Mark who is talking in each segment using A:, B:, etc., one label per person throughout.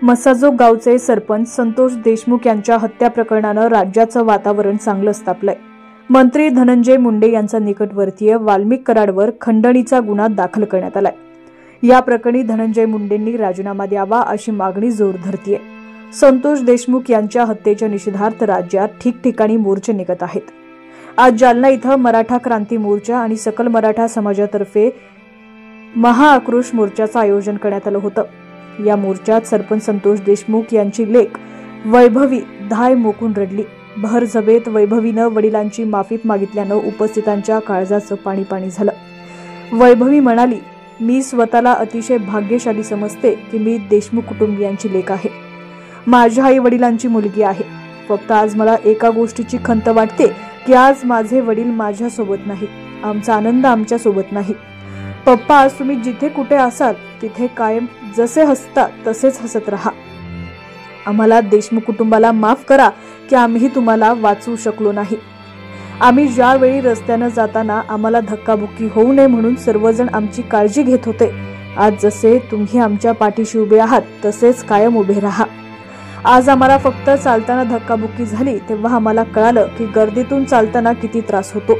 A: मसाजोग गावचे सरपंच संतोष देशमुख यांच्या हत्या प्रकरणानं राज्याचं वातावरण चांगलंच तापलंय। मंत्री धनंजय मुंडे यांचा निकटवर्तीय वाल्मिक कराडवर खंडणीचा गुन्हा दाखल करण्यात आलाय। या प्रकरणी धनंजय मुंडेंनी राजीनामा द्यावा अशी मागणी जोर धरतीये। संतोष देशमुख यांच्या हत्येच्या निषेधार्थ राज्यात ठिकठिकाणी मोर्चे निघत आहेत। आज जालना इथं मराठा क्रांती मोर्चा आणि सकल मराठा समाजातर्फे महाआक्रोश मोर्चाचं आयोजन करण्यात आलं होतं। या मोर्चात सरपंच संतोष देशमुख यांची लेक वैभवी धाय मोकून रडली। भर सभेत वैभवीनं वडिलांची माफी मागितल्यानं उपस्थितांच्या काळजाचं पाणी पाणी झालं। वैभवी म्हणाली, मी स्वतःला अतिशय भाग्यशाली समजते की मी देशमुख कुटुंबियांची लेक आहे, माझ्या आई वडिलांची मुलगी आहे। फक्त आज मला एका गोष्टीची खंत वाटते की आज माझे वडील माझ्या सोबत नाहीत, आमचा आनंद आमच्या सोबत नाही। पप्पा, आज तुम्ही जिथे कुठे असाल तिथे कायम जसे हसता तसेच हसत राहा। आम्हाला देशमुख कुटुंबाला माफ करा की आम्ही तुम्हाला वाचवू शकलो नाही। आम्ही ज्यावेळी रस्त्याने जाताना आम्हाला धक्काबुक्की होऊ नये म्हणून सर्वजण आमची काळजी घेत होते। आज जसे तुम्ही आमच्या पाठीशी उभे आहात तसेच कायम उभे राहा। आज आम्हाला फक्त चालताना धक्काबुक्की झाली तेव्हा आम्हाला कळालं की गर्दीतून चालताना किती त्रास होतो।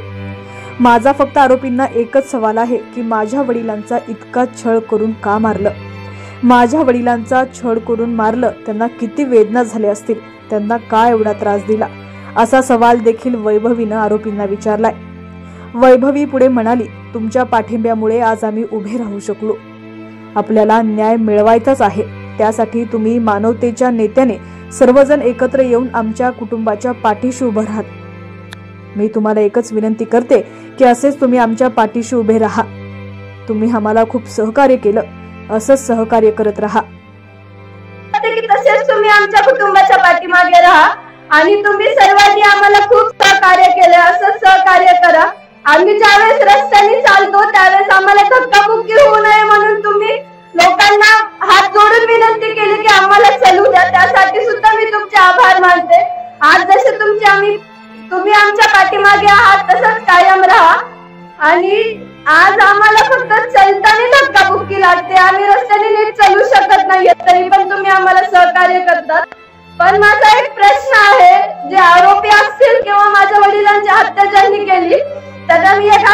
A: माझा फक्त आरोपींना एकच सवाल आहे की माझ्या वडिलांचा इतका छळ करून का मारलं? माझ्या वडिलांचा छळ करून मारलं, त्यांना किती वेदना झाल्या असतील, त्यांना का एवढा त्रास दिला? असा सवाल देखील वैभवीनं आरोपींना विचारलाय। वैभवी पुढे म्हणाली, तुमच्या पाठिंब्यामुळे आज आम्ही उभे राहू शकलो। आपल्याला न्याय मिळवायचाच आहे, त्यासाठी तुम्ही मानवतेच्या नेत्याने सर्वजण एकत्र येऊन आमच्या कुटुंबाच्या पाठीशी उभं राहा। मी तुम्हाला एकच विनंती करते की असेच तुम्ही आमच्या पाठीशी उभे राहा। तुम्ही आम्हाला खूप सहकार्य केलं, असंच सहकार्य करत राहा।
B: तसेच तुम्ही आमच्या कुटुंबाच्या पाठीमागे राहा आणि तुम्ही सर्वांनी आम्हाला खूप सहकार्य केलं, असंच सहकार्य करा। आम्ही ज्यावेळेस रस्त्याने चालतो त्यावेळेस आम्हाला धक्काबुक्की होऊ नये म्हणून तुम्ही लोकांना हात जोडून विनंती केली की आम्हाला चलू द्या, त्यासाठी सुद्धा मी तुमचे आभार मानते। आज जसे तुम्ही आमच्या पाठीमागे आहात तसंच कायम राहा। आणि आज आम्हाला फक्त चलताना धक्काबुक्की लागते, आम्ही रस्त्याने नीट चालू शकत नाहीये, तरी पण तुम्ही आम्हाला सहकार्य करतात। पण माझा एक प्रश्न आहे, जे आरोपी असतील किंवा माझ्या वडिलांची हत्या ज्यांनी केली त्यांना मी एक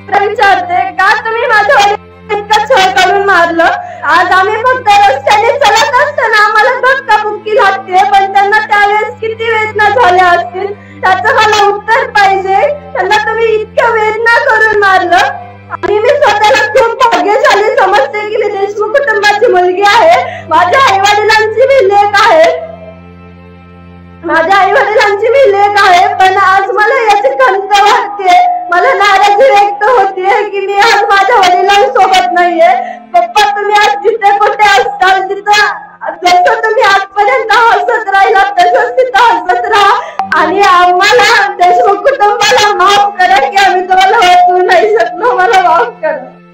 B: प्रश्न विचारते, का तुम्ही माझ्या वडिलांना इतकं छळ करून मारलं? आज आम्ही फक्त रस्त्याने चलत असताना आम्हाला धक्काबुक्की लागते, पण त्यांना त्यावेळेस किती वेदना झाल्या असतील त्याचं मला उत्तर पाहिजे। त्यांना तुम्ही इतक्या वेदना करून मारलं आणि मी स्वतःला खूप भाग्यशाली समजते की मी देशमुख कुटुंबाची मुलगी आहे, माझ्या आई वडिलांची मी लेक आहे, पण आज मला याची खंत वाटते, मला नाराजी व्यक्त होतीये की मी आज माझ्या वडिलांसोबत नाहीये। पप्पा, तुम्ही आज जिथे कुठे असताल तिथं जसं तुम्ही आजपर्यंत हसत राहिला तसंच तिथं हसत राहा आणि आम्हाला देशमुख कुटुंबाला माफ करा की आम्ही तुम्हाला वाचवू नाही शकलो, मला माफ करा।